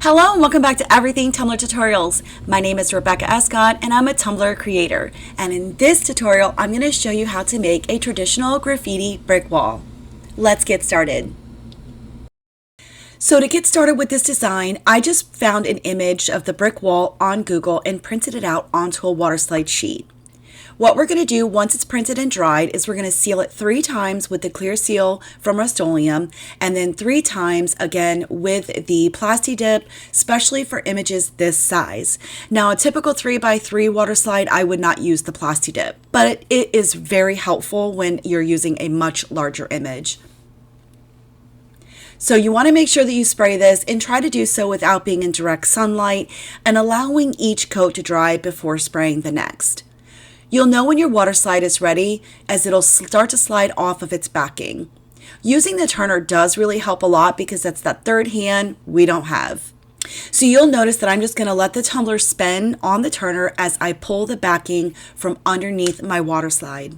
Hello and welcome back to Everything Tumbler Tutorials. My name is Rebecca Escott and I'm a Tumbler creator. And in this tutorial, I'm going to show you how to make a traditional graffiti brick wall. Let's get started. So to get started with this design, I just found an image of the brick wall on Google and printed it out onto a Waterslide sheet. What we're going to do once it's printed and dried is we're going to seal it 3 times with the clear seal from Rust-Oleum and then 3 times again with the Plasti Dip, especially for images this size. Now a typical 3x3 water slide, I would not use the Plasti Dip, but it is very helpful when you're using a much larger image. So you want to make sure that you spray this and try to do so without being in direct sunlight and allowing each coat to dry before spraying the next. You'll know when your water slide is ready as it'll start to slide off of its backing. Using the turner does really help a lot because that's that third hand we don't have. So you'll notice that I'm just going to let the tumbler spin on the turner as I pull the backing from underneath my water slide.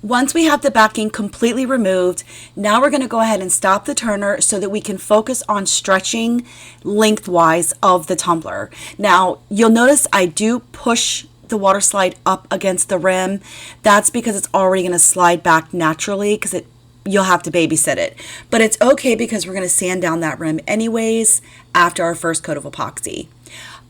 Once we have the backing completely removed, now we're going to go ahead and stop the turner so that we can focus on stretching lengthwise of the tumbler. Now you'll notice I do push the water slide up against the rim. That's because it's already going to slide back naturally because you'll have to babysit it. But it's okay because we're going to sand down that rim anyways after our first coat of epoxy.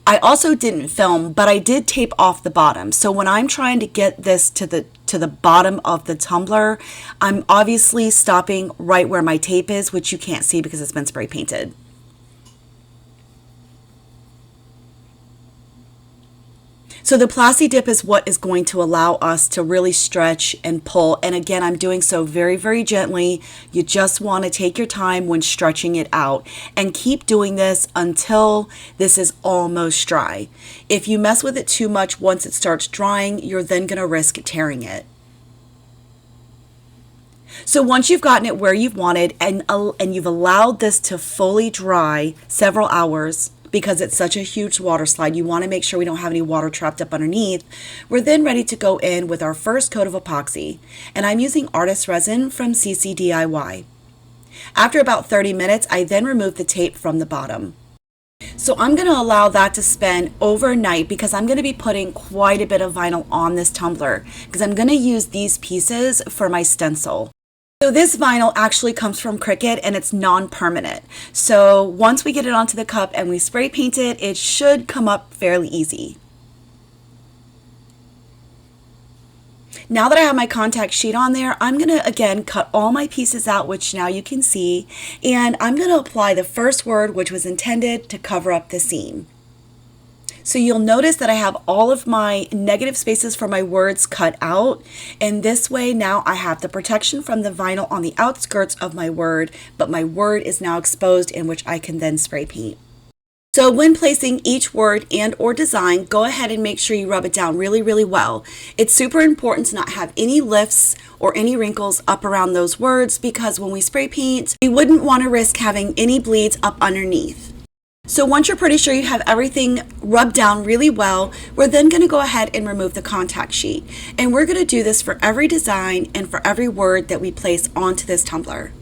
I also didn't film, but I did tape off the bottom. So when I'm trying to get this to the bottom of the tumbler, I'm obviously stopping right where my tape is, which you can't see because it's been spray painted. So the Plasti Dip is what is going to allow us to really stretch and pull. And again, I'm doing so very, very gently. You just want to take your time when stretching it out and keep doing this until this is almost dry. If you mess with it too much once it starts drying, you're then going to risk tearing it. So once you've gotten it where you've wanted and you've allowed this to fully dry several hours, because it's such a huge water slide, you want to make sure we don't have any water trapped up underneath. We're then ready to go in with our first coat of epoxy. And I'm using artist resin from CCDIY. After about 30 minutes, I then remove the tape from the bottom. So I'm going to allow that to spin overnight because I'm going to be putting quite a bit of vinyl on this tumbler because I'm going to use these pieces for my stencil. So this vinyl actually comes from Cricut and it's non-permanent. So once we get it onto the cup and we spray paint it, it should come up fairly easy. Now that I have my contact sheet on there, I'm going to again cut all my pieces out, which now you can see, and I'm going to apply the first word which was intended to cover up the seam. So you'll notice that I have all of my negative spaces for my words cut out, and this way now I have the protection from the vinyl on the outskirts of my word, but my word is now exposed in which I can then spray paint. So when placing each word and or design, go ahead and make sure you rub it down really, really well. It's super important to not have any lifts or any wrinkles up around those words because when we spray paint, we wouldn't want to risk having any bleeds up underneath. So once you're pretty sure you have everything rubbed down really well, we're then going to go ahead and remove the contact sheet. And we're going to do this for every design and for every word that we place onto this tumbler.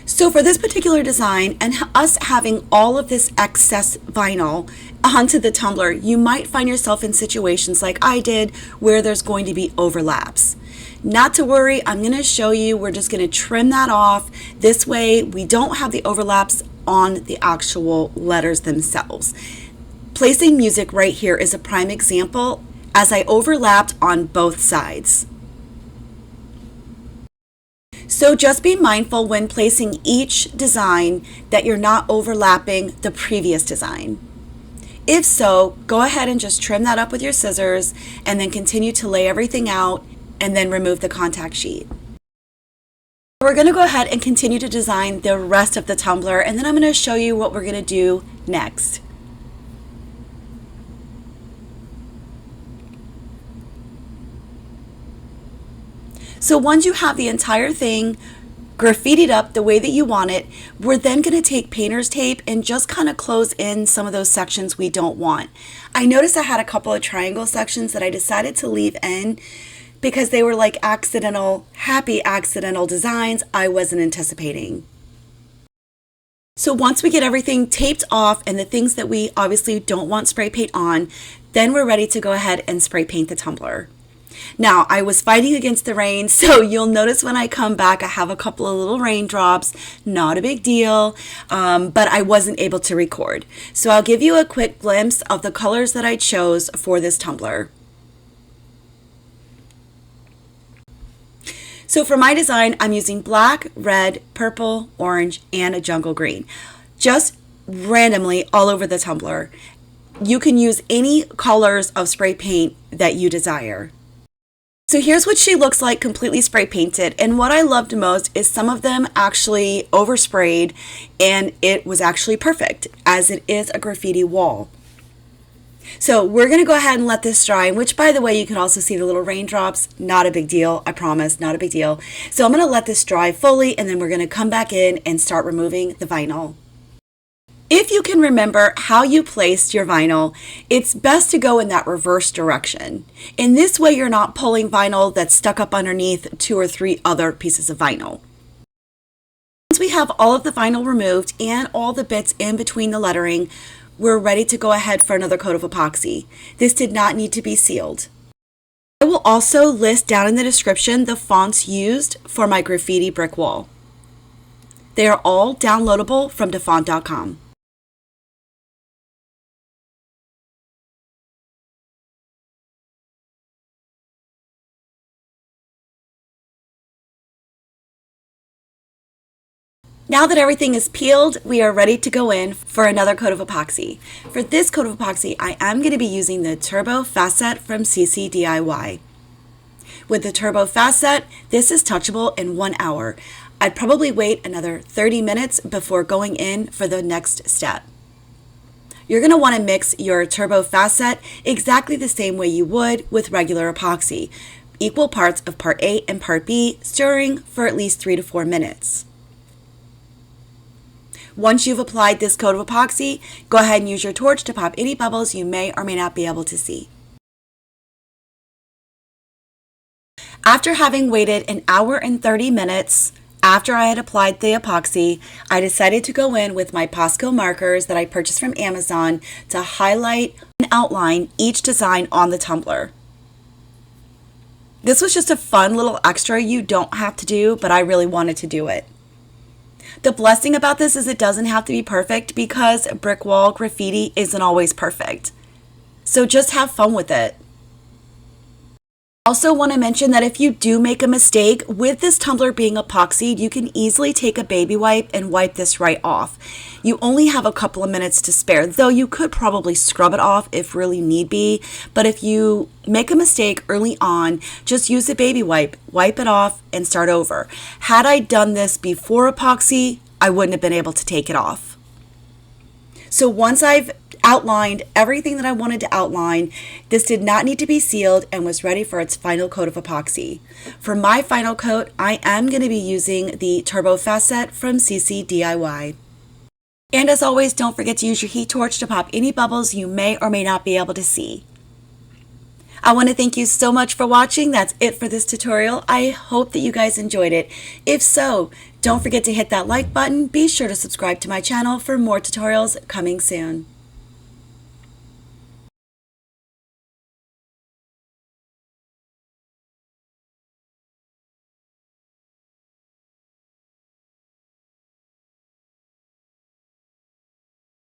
So for this particular design and us having all of this excess vinyl onto the tumbler, you might find yourself in situations like I did where there's going to be overlaps. Not to worry, I'm going to show you, we're just going to trim that off. This way we don't have the overlaps on the actual letters themselves. Placing music right here is a prime example as I overlapped on both sides. So just be mindful when placing each design that you're not overlapping the previous design. If so, go ahead and just trim that up with your scissors and then continue to lay everything out and then remove the contact sheet. We're going to go ahead and continue to design the rest of the tumbler, and then I'm going to show you what we're going to do next. So once you have the entire thing graffitied up the way that you want it, we're then going to take painter's tape and just kind of close in some of those sections we don't want. I noticed I had a couple of triangle sections that I decided to leave in because they were like happy accidental designs I wasn't anticipating. So once we get everything taped off and the things that we obviously don't want spray paint on, then we're ready to go ahead and spray paint the tumbler. Now, I was fighting against the rain, so you'll notice when I come back, I have a couple of little raindrops. Not a big deal, but I wasn't able to record. So I'll give you a quick glimpse of the colors that I chose for this tumbler. So for my design, I'm using black, red, purple, orange, and a jungle green. Just randomly all over the tumbler. You can use any colors of spray paint that you desire. So here's what she looks like completely spray painted, and what I loved most is some of them actually oversprayed and it was actually perfect, as it is a graffiti wall. So we're going to go ahead and let this dry, which, by the way, you can also see the little raindrops. Not a big deal, I promise, not a big deal. So I'm going to let this dry fully, and then we're going to come back in and start removing the vinyl. If you can remember how you placed your vinyl, it's best to go in that reverse direction. In this way, you're not pulling vinyl that's stuck up underneath 2 or 3 other pieces of vinyl. Once we have all of the vinyl removed and all the bits in between the lettering, we're ready to go ahead for another coat of epoxy. This did not need to be sealed. I will also list down in the description the fonts used for my graffiti brick wall. They are all downloadable from dafont.com. Now that everything is peeled, we are ready to go in for another coat of epoxy. For this coat of epoxy, I am going to be using the Turbo Fast Set from CCDIY. With the Turbo Fast Set, this is touchable in 1 hour. I'd probably wait another 30 minutes before going in for the next step. You're going to want to mix your Turbo Fast Set exactly the same way you would with regular epoxy. Equal parts of part A and part B, stirring for at least 3 to 4 minutes. Once you've applied this coat of epoxy, go ahead and use your torch to pop any bubbles you may or may not be able to see. After having waited 1 hour and 30 minutes after I had applied the epoxy, I decided to go in with my Posca Markers that I purchased from Amazon to highlight and outline each design on the tumbler. This was just a fun little extra you don't have to do, but I really wanted to do it. The blessing about this is it doesn't have to be perfect because brick wall graffiti isn't always perfect. So just have fun with it. Also want to mention that if you do make a mistake, with this tumbler being epoxied, you can easily take a baby wipe and wipe this right off. You only have a couple of minutes to spare, though you could probably scrub it off if really need be. But if you make a mistake early on, just use a baby wipe, wipe it off, and start over. Had I done this before epoxy, I wouldn't have been able to take it off. So once I've outlined everything that I wanted to outline, this did not need to be sealed and was ready for its final coat of epoxy. For my final coat, I am going to be using the Turbo Fast Set from CCDIY. And as always, don't forget to use your heat torch to pop any bubbles you may or may not be able to see. I want to thank you so much for watching. That's it for this tutorial. I hope that you guys enjoyed it. If so, don't forget to hit that like button. Be sure to subscribe to my channel for more tutorials coming soon.